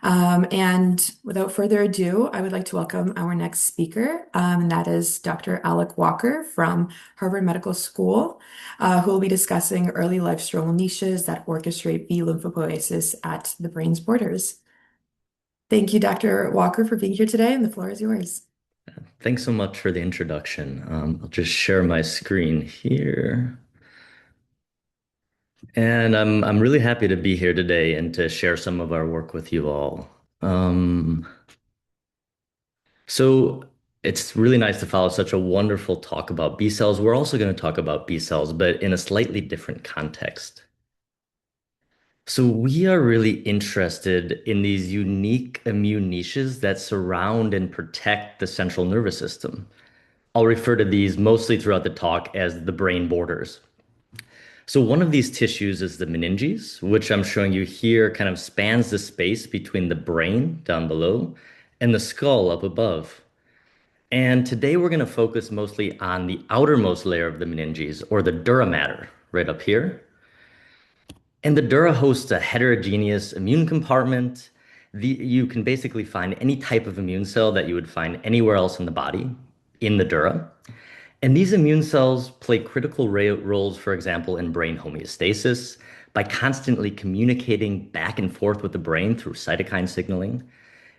And without further ado, I would like to welcome our next speaker, and that is Dr. Alec Walker from Harvard Medical School, who will be discussing early life stromal niches that orchestrate B lymphopoiesis at the brain's borders. Thank you, Dr. Walker, for being here today, and the floor is yours. Thanks so much for the introduction. I'll just share my screen here. And I'm really happy to be here today and to share some of our work with you all. Um, so it's really nice to follow such a wonderful talk about B cells. We're also going to talk about B cells, but in a slightly different context. So we are really interested in these unique immune niches that surround and protect the central nervous system. I'll refer to these mostly throughout the talk as the brain borders. So one of these tissues is the meninges, which I'm showing you here kind of spans the space between the brain down below and the skull up above. And today we're going to focus mostly on the outermost layer of the meninges, or the dura mater, right up here. And the dura hosts a heterogeneous immune compartment. You can basically find any type of immune cell that you would find anywhere else in the body in the dura. And these immune cells play critical roles, for example, in brain homeostasis by constantly communicating back and forth with the brain through cytokine signaling.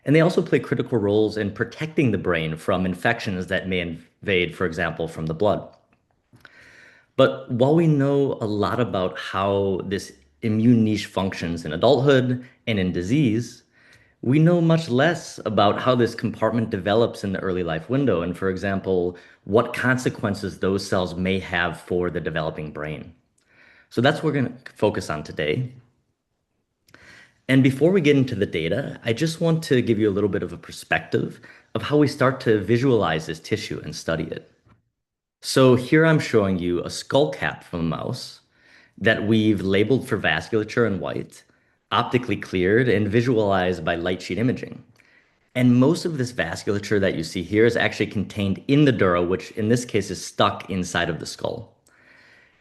And they also play critical roles in protecting the brain from infections that may invade, for example, from the blood. But while we know a lot about how this immune niche functions in adulthood and in disease, we know much less about how this compartment develops in the early life window, and for example, what consequences those cells may have for the developing brain. So that's what we're going to focus on today. And before we get into the data, I just want to give you a little bit of a perspective of how we start to visualize this tissue and study it. So here I'm showing you a skull cap from a mouse that we've labeled for vasculature in white, optically cleared, and visualized by light sheet imaging. And most of this vasculature that you see here is actually contained in the dura, which in this case is stuck inside of the skull.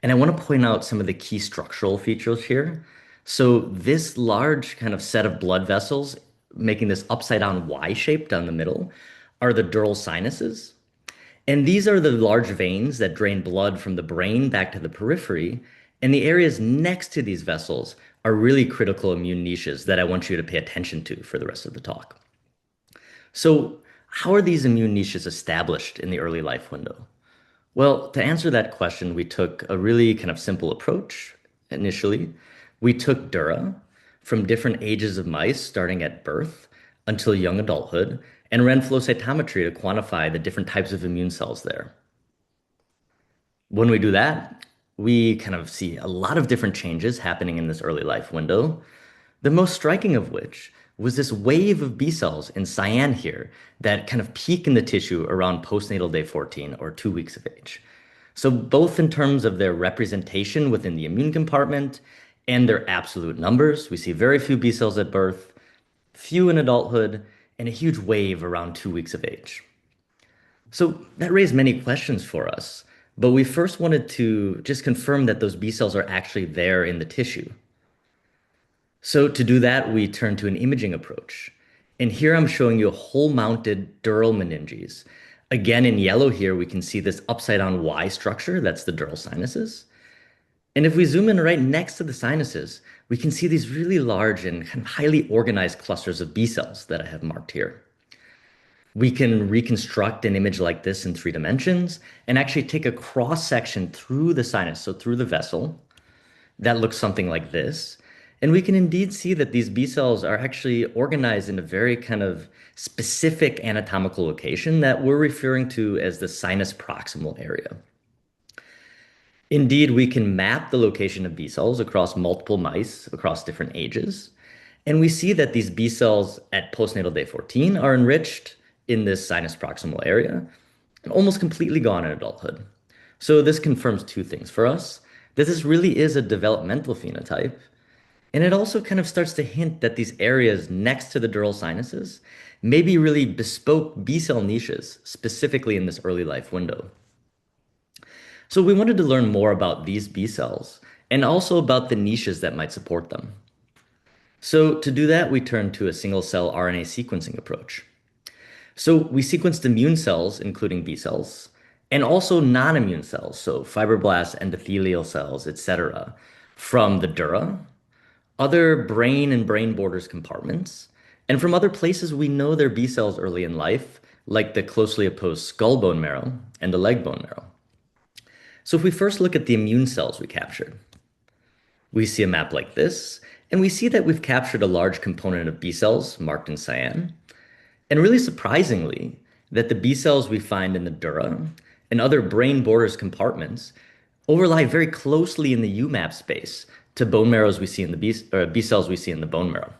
And I want to point out some of the key structural features here. So this large kind of set of blood vessels, making this upside down Y shape down the middle, are the dural sinuses. And these are the large veins that drain blood from the brain back to the periphery. And the areas next to these vessels are really critical immune niches that I want you to pay attention to for the rest of the talk. So, how are these immune niches established in the early life window? Well, to answer that question, we took a really kind of simple approach initially. We took dura from different ages of mice, starting at birth until young adulthood, and ran flow cytometry to quantify the different types of immune cells there. When we do that, we kind of see a lot of different changes happening in this early life window. The most striking of which was this wave of B cells in cyan here that kind of peak in the tissue around postnatal day 14 or 2 weeks of age. So both in terms of their representation within the immune compartment and their absolute numbers, we see very few B cells at birth, few in adulthood, and a huge wave around 2 weeks of age. So that raised many questions for us, but we first wanted to just confirm that those B cells are actually there in the tissue. So to do that, we turn to an imaging approach. And here I'm showing you a whole mounted dural meninges. Again, in yellow here, we can see this upside down Y structure. That's the dural sinuses. And if we zoom in right next to the sinuses, we can see these really large and kind of highly organized clusters of B cells that I have marked here. We can reconstruct an image like this in 3 dimensions and actually take a cross section through the sinus, so through the vessel, that looks something like this. And we can indeed see that these B cells are actually organized in a very kind of specific anatomical location that we're referring to as the sinus proximal area. Indeed, we can map the location of B cells across multiple mice across different ages. And we see that these B cells at postnatal day 14 are enriched in this sinus proximal area and almost completely gone in adulthood. So this confirms two things for us, that this really is a developmental phenotype. And it also kind of starts to hint that these areas next to the dural sinuses may be really bespoke B cell niches, specifically in this early life window. So we wanted to learn more about these B cells and also about the niches that might support them. So to do that, we turn to a single cell RNA sequencing approach. So we sequenced immune cells, including B cells, and also non-immune cells, so fibroblasts, endothelial cells, etc., from the dura, other brain and brain borders compartments, and from other places we know they're B cells early in life, like the closely opposed skull bone marrow and the leg bone marrow. So if we first look at the immune cells we captured, we see a map like this, and we see that we've captured a large component of B cells marked in cyan, and really surprisingly, that the B cells we find in the dura and other brain borders compartments overlap very closely in the UMAP space to bone marrows we see in the B cells we see in the bone marrow.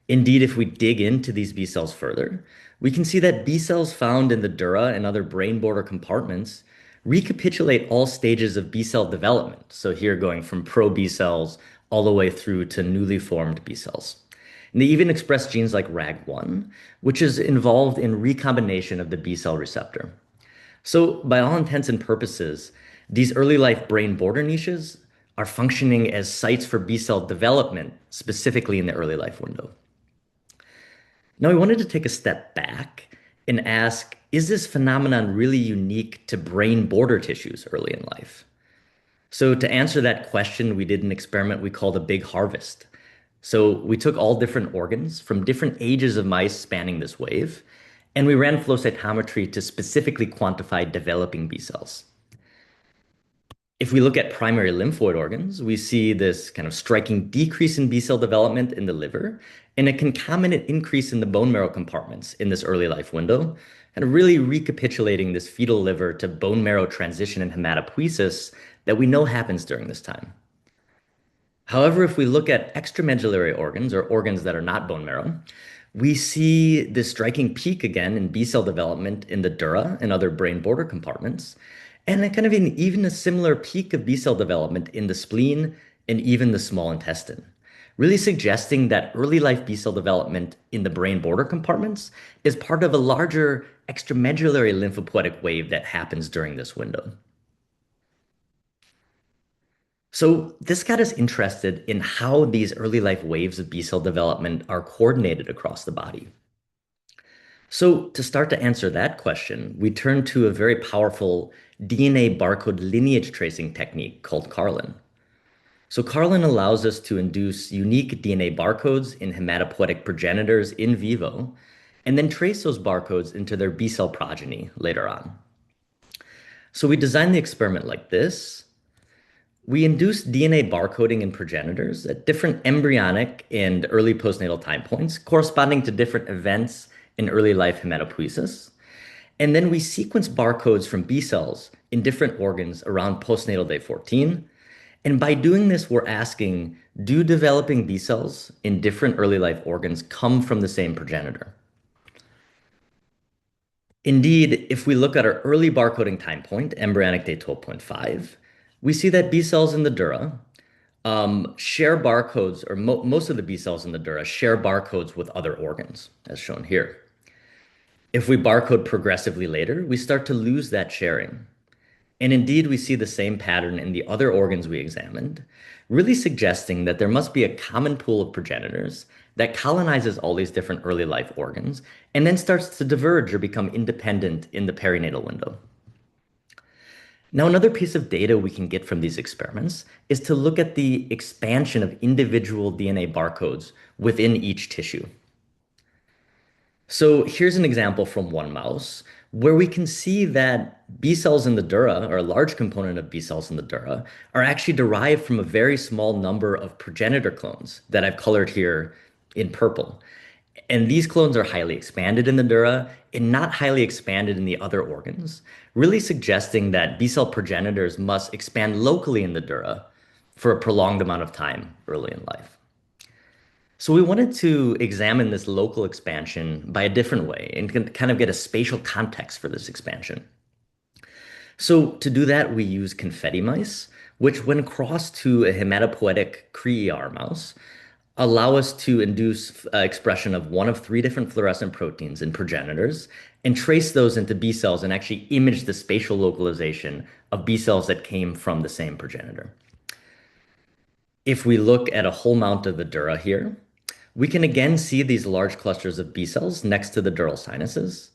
Indeed, if we dig into these B cells further, we can see that B cells found in the dura and other brain border compartments recapitulate all stages of B cell development. So here going from pro B cells all the way through to newly formed B cells. And they even express genes like RAG1, which is involved in recombination of the B cell receptor. So by all intents and purposes, these early life brain border niches are functioning as sites for B cell development, specifically in the early life window. Now, we wanted to take a step back and ask, is this phenomenon really unique to brain border tissues early in life? So to answer that question, we did an experiment we called a big harvest. So we took all different organs from different ages of mice spanning this wave, and we ran flow cytometry to specifically quantify developing B cells. If we look at primary lymphoid organs, we see this kind of striking decrease in B cell development in the liver and a concomitant increase in the bone marrow compartments in this early life window, kind of really recapitulating this fetal liver to bone marrow transition and hematopoiesis that we know happens during this time. However, if we look at extramedullary organs or organs that are not bone marrow, we see this striking peak again in B cell development in the dura and other brain border compartments, and a kind of even a similar peak of B cell development in the spleen and even the small intestine, really suggesting that early life B cell development in the brain border compartments is part of a larger extramedullary lymphopoietic wave that happens during this window. So this got us interested in how these early life waves of B cell development are coordinated across the body. So to start to answer that question, we turn to a very powerful DNA barcode lineage tracing technique called Carlin. So Carlin allows us to induce unique DNA barcodes in hematopoietic progenitors in vivo, and then trace those barcodes into their B cell progeny later on. So we designed the experiment like this. We induced DNA barcoding in progenitors at different embryonic and early postnatal time points, corresponding to different events in early life hematopoiesis. And then we sequence barcodes from B cells in different organs around postnatal day 14. And by doing this, we're asking, do developing B cells in different early life organs come from the same progenitor? Indeed, if we look at our early barcoding time point, embryonic day 12.5, we see that B cells in the dura share barcodes, or most of the B cells in the dura share barcodes with other organs, as shown here. If we barcode progressively later, we start to lose that sharing. And indeed, we see the same pattern in the other organs we examined, really suggesting that there must be a common pool of progenitors that colonizes all these different early life organs and then starts to diverge or become independent in the perinatal window. Now, another piece of data we can get from these experiments is to look at the expansion of individual DNA barcodes within each tissue. So here's an example from one mouse where we can see that B cells in the dura, or a large component of B cells in the dura, are actually derived from a very small number of progenitor clones that I've colored here in purple. And these clones are highly expanded in the dura and not highly expanded in the other organs, really suggesting that B cell progenitors must expand locally in the dura for a prolonged amount of time early in life. So we wanted to examine this local expansion by a different way and kind of get a spatial context for this expansion. So to do that, we use confetti mice, which when crossed to a hematopoietic Cree-ER mouse, allow us to induce expression of one of three different fluorescent proteins in progenitors and trace those into B cells and actually image the spatial localization of B cells that came from the same progenitor. If we look at a whole mount of the dura here, we can again see these large clusters of B cells next to the dural sinuses.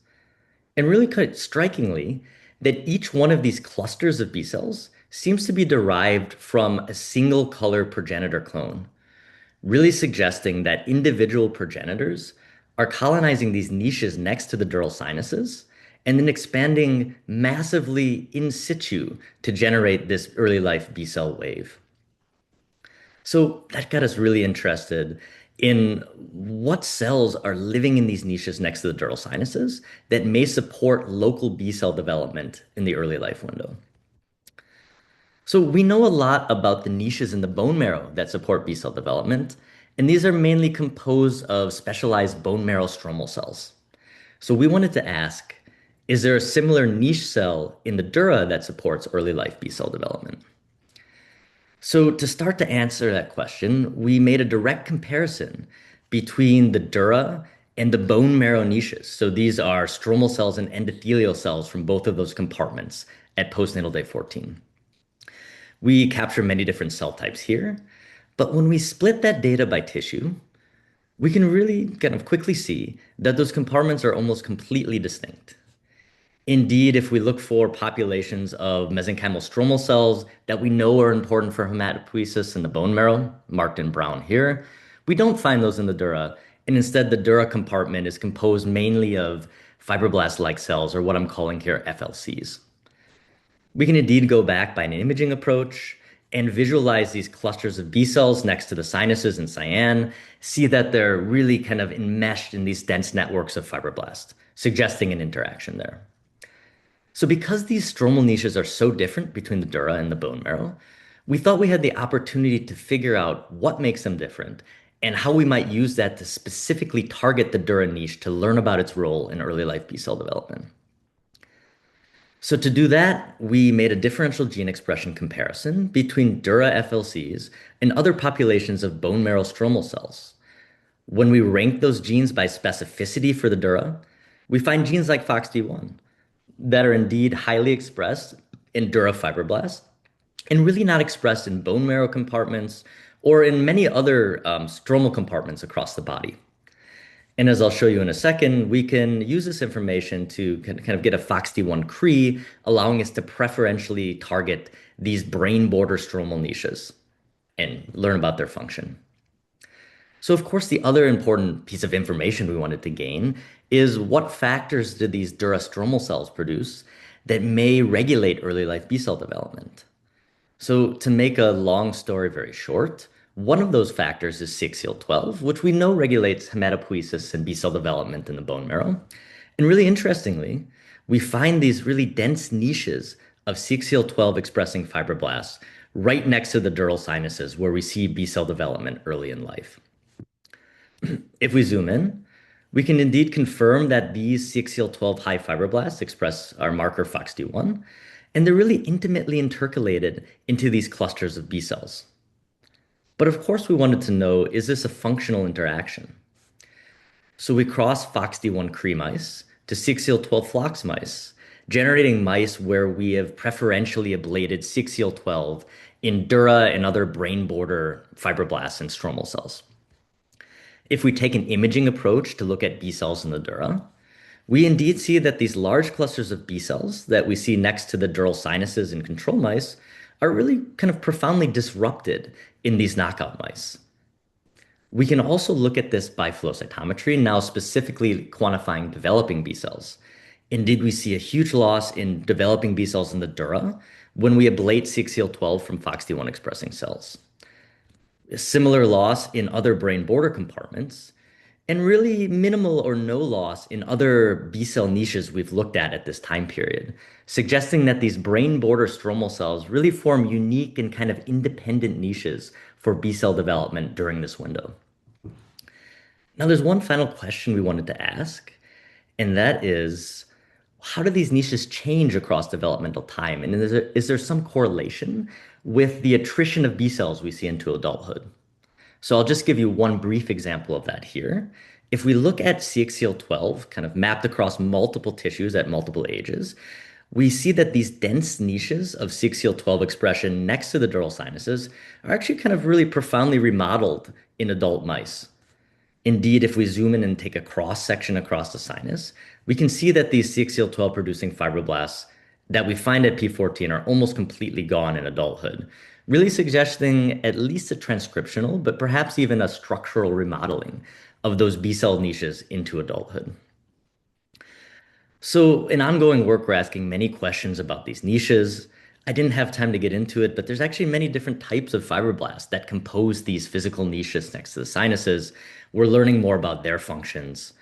And really quite strikingly, that each one of these clusters of B cells seems to be derived from a single color progenitor clone, really suggesting that individual progenitors are colonizing these niches next to the dural sinuses and then expanding massively in situ to generate this early life B cell wave. So that got us really interested in what cells are living in these niches next to the dural sinuses that may support local B cell development in the early life window. So we know a lot about the niches in the bone marrow that support B cell development, and these are mainly composed of specialized bone marrow stromal cells. So we wanted to ask, is there a similar niche cell in the dura that supports early life B cell development? So, to start to answer that question, we made a direct comparison between the dura and the bone marrow niches. So, these are stromal cells and endothelial cells from both of those compartments at postnatal day 14. We capture many different cell types here, but when we split that data by tissue, we can really kind of quickly see that those compartments are almost completely distinct. Indeed, if we look for populations of mesenchymal stromal cells that we know are important for hematopoiesis in the bone marrow, marked in brown here, we don't find those in the dura, and instead the dura compartment is composed mainly of fibroblast-like cells, or what I'm calling here FLCs. We can indeed go back by an imaging approach and visualize these clusters of B cells next to the sinuses in cyan, see that they're really kind of enmeshed in these dense networks of fibroblasts, suggesting an interaction there. So because these stromal niches are so different between the dura and the bone marrow, we thought we had the opportunity to figure out what makes them different and how we might use that to specifically target the dura niche to learn about its role in early life B cell development. So to do that, we made a differential gene expression comparison between dura FLCs and other populations of bone marrow stromal cells. When we rank those genes by specificity for the dura, we find genes like FOXD1 that are indeed highly expressed in dura fibroblasts and really not expressed in bone marrow compartments or in many other stromal compartments across the body. And as I'll show you in a second, we can use this information to kind of get a FOXD1 Cree, allowing us to preferentially target these brain border stromal niches and learn about their function. So, of course, the other important piece of information we wanted to gain is what factors do these dura stromal cells produce that may regulate early life B cell development? So, to make a long story very short, one of those factors is CXCL12, which we know regulates hematopoiesis and B cell development in the bone marrow. And really interestingly, we find these really dense niches of CXCL12 expressing fibroblasts right next to the dural sinuses where we see B cell development early in life. If we zoom in, we can indeed confirm that these CXCL12 high fibroblasts express our marker FOXD1, and they're really intimately intercalated into these clusters of B cells. But of course, we wanted to know, is this a functional interaction? So we cross FOXD1 Cree mice to CXCL12 flox mice, generating mice where we have preferentially ablated CXCL12 in dura and other brain border fibroblasts and stromal cells. If we take an imaging approach to look at B cells in the dura, we indeed see that these large clusters of B cells that we see next to the dural sinuses in control mice are really kind of profoundly disrupted in these knockout mice. We can also look at this by flow cytometry, now specifically quantifying developing B cells. Indeed, we see a huge loss in developing B cells in the dura when we ablate CXCL12 from FOXD1 expressing cells. A similar loss in other brain border compartments, and really minimal or no loss in other B cell niches we've looked at this time period, suggesting that these brain border stromal cells really form unique and kind of independent niches for B cell development during this window. Now, there's one final question we wanted to ask, and that is, how do these niches change across developmental time? And is there some correlation with the attrition of B cells we see into adulthood? So I'll just give you one brief example of that here. If we look at CXCL12 kind of mapped across multiple tissues at multiple ages, we see that these dense niches of CXCL12 expression next to the dural sinuses are actually kind of really profoundly remodeled in adult mice. Indeed, if we zoom in and take a cross section across the sinus, we can see that these CXCL12 producing fibroblasts that we find at P14 are almost completely gone in adulthood, really suggesting at least a transcriptional, but perhaps even a structural remodeling of those B cell niches into adulthood. So, in ongoing work, we're asking many questions about these niches. I didn't have time to get into it, but there's actually many different types of fibroblasts that compose these physical niches next to the sinuses. We're learning more about their functions.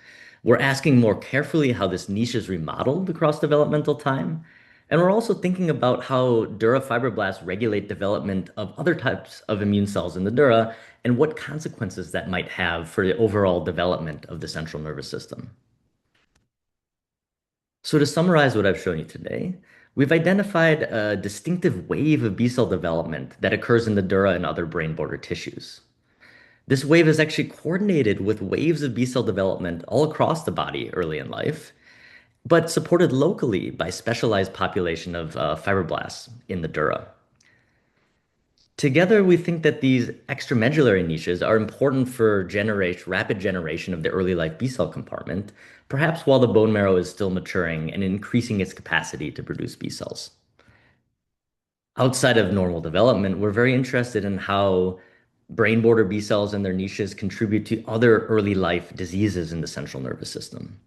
We're asking more carefully how this niche is remodeled across developmental time. And we're also thinking about how dura fibroblasts regulate development of other types of immune cells in the dura and what consequences that might have for the overall development of the central nervous system. So to summarize what I've shown you today, we've identified a distinctive wave of B cell development that occurs in the dura and other brain border tissues. This wave is actually coordinated with waves of B cell development all across the body early in life, but supported locally by specialized population of fibroblasts in the dura. Together, we think that these extramedullary niches are important for rapid generation of the early life B cell compartment, perhaps while the bone marrow is still maturing and increasing its capacity to produce B cells. Outside of normal development, we're very interested in how brain border B cells and their niches contribute to other early life diseases in the central nervous system.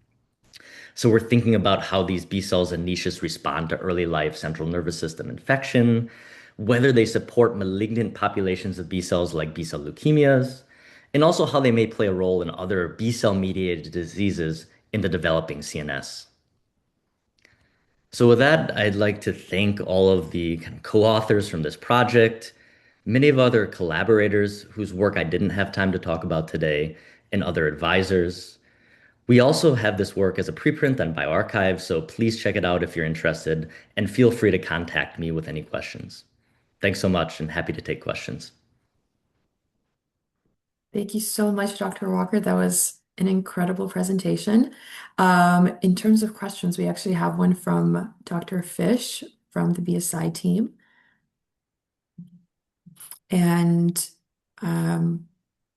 So we're thinking about how these B cells and niches respond to early life central nervous system infection, whether they support malignant populations of B cells like B cell leukemias, and also how they may play a role in other B cell mediated diseases in the developing CNS. So with that, I'd like to thank all of the kind of co-authors from this project, many of other collaborators whose work I didn't have time to talk about today, and other advisors. We also have this work as a preprint on bioRxiv, so please check it out if you're interested, and feel free to contact me with any questions. Thanks so much, and happy to take questions. Thank you so much, Dr. Walker. That was an incredible presentation. In terms of questions, we actually have one from Dr. Fish from the BSI team. And um,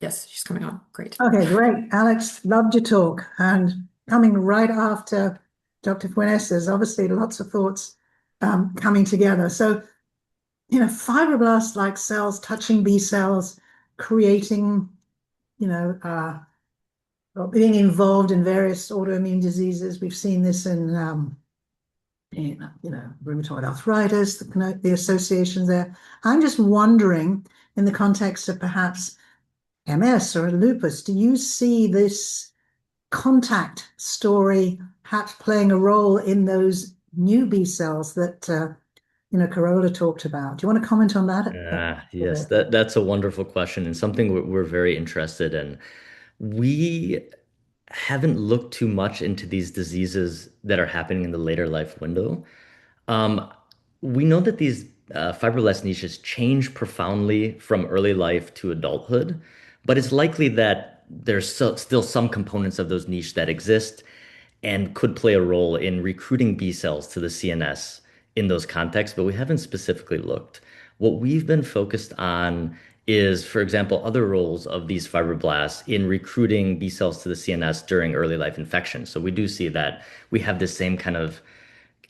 yes, she's coming on. Great. Okay, great. Alex, loved your talk. And coming right after Dr. Fuenes, obviously lots of thoughts coming together. So, fibroblasts-like cells touching B cells, creating, being involved in various autoimmune diseases. We've seen this in rheumatoid arthritis, the associations there. I'm just wondering, in the context of perhaps MS or lupus, do you see this contact story perhaps playing a role in those new B cells that Carola talked about? Do you want to comment on that a Yes, bit? that's a wonderful question and something we're very interested in. We haven't looked too much into these diseases that are happening in the later life window. Um, we know that these fibroblast niches change profoundly from early life to adulthood, but it's likely that there's still some components of those niches that exist and could play a role in recruiting B cells to the CNS in those contexts, but we haven't specifically looked. What we've been focused on is, for example, other roles of these fibroblasts in recruiting B cells to the CNS during early life infection. So we do see that we have the same kind of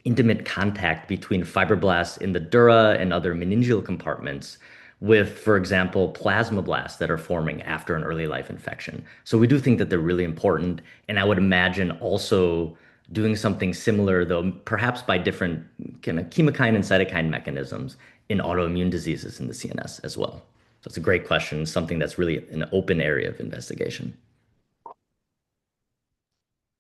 intimate contact between fibroblasts in the dura and other meningeal compartments with, for example, plasmablasts that are forming after an early life infection. So we do think that they're really important. And I would imagine also doing something similar, though perhaps by different kind of chemokine and cytokine mechanisms in autoimmune diseases in the CNS as well. So it's a great question, something that's really an open area of investigation.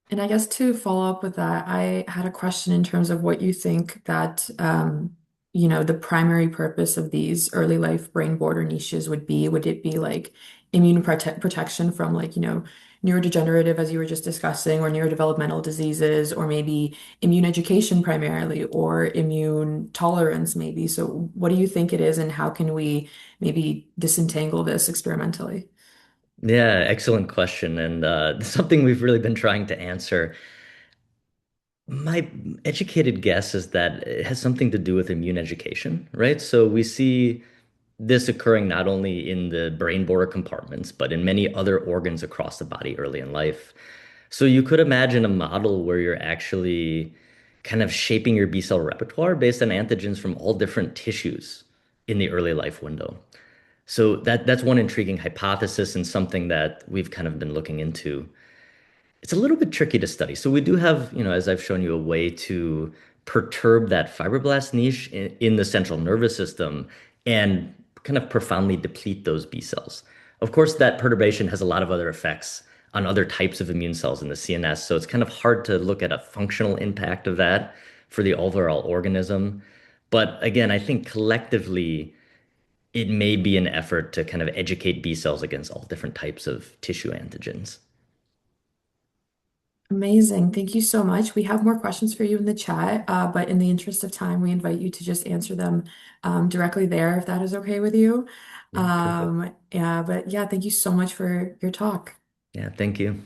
And I guess to follow up with that, I had a question in terms of what you think that, the primary purpose of these early life brain border niches would be. Would it be like protection from like, neurodegenerative, as you were just discussing, or neurodevelopmental diseases, or maybe immune education primarily, or immune tolerance maybe? So what do you think it is, and how can we maybe disentangle this experimentally? Yeah, excellent question. And something we've really been trying to answer. My educated guess is that it has something to do with immune education, right? So we see this occurring not only in the brain border compartments, but in many other organs across the body early in life. So you could imagine a model where you're actually kind of shaping your B cell repertoire based on antigens from all different tissues in the early life window. So that's one intriguing hypothesis and something that we've kind of been looking into. It's a little bit tricky to study. So we do have, as I've shown you, a way to perturb that fibroblast niche in the central nervous system and kind of profoundly deplete those B cells. Of course, that perturbation has a lot of other effects on other types of immune cells in the CNS. So it's kind of hard to look at a functional impact of that for the overall organism. But again, I think collectively, it may be an effort to kind of educate B cells against all different types of tissue antigens. Amazing. Thank you so much. We have more questions for you in the chat, but in the interest of time, we invite you to just answer them directly there if that is okay with you. Yeah, perfect. Yeah, but yeah, thank you so much for your talk. Yeah, thank you.